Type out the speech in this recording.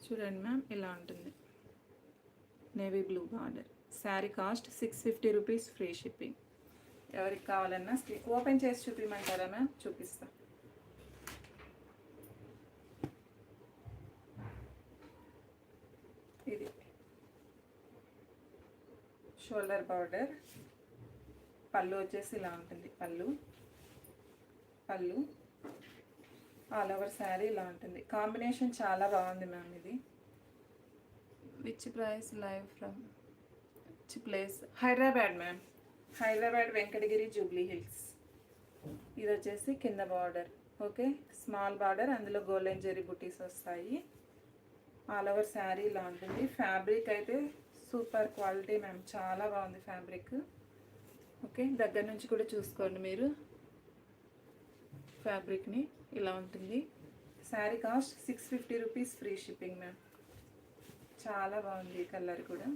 చూడండి మ్యామ్, ఇలా ఉంటుంది. Navy blue border. Sari cost 650 rupees, free shipping. ఎవరికి కావాలన్నా ఓపెన్ చేసి చూపించమంటారా మ్యామ్? చూపిస్తా. ఇది షోల్డర్ బార్డర్. పళ్ళు వచ్చేసి ఇలా ఉంటుంది. పళ్ళు ఆల్ ఓవర్ శారీ ఇలా ఉంటుంది. కాంబినేషన్ చాలా బాగుంది మ్యామ్. ఇది which price live from which place? Hyderabad ma'am. Hyderabad, Venkatagiri, Jubilee hills. ఇది వచ్చేసి కింద బార్డర్. ఓకే, స్మాల్ బార్డర్, అందులో గోల్డెన్ జెరీ బుటీస్ వస్తాయి. ఆల్ ఓవర్ శారీ ఇలా ఉంటుంది. ఫ్యాబ్రిక్ అయితే సూపర్ క్వాలిటీ మ్యామ్, చాలా బాగుంది ఫ్యాబ్రిక్. ఓకే, దగ్గర నుంచి కూడా చూసుకోండి మీరు ఫ్యాబ్రిక్ని. ఇలా ఉంటుంది. Sari cost 650 rupees, free shipping ma'am. చాలా బాగుంది ఈ కలర్ కూడా.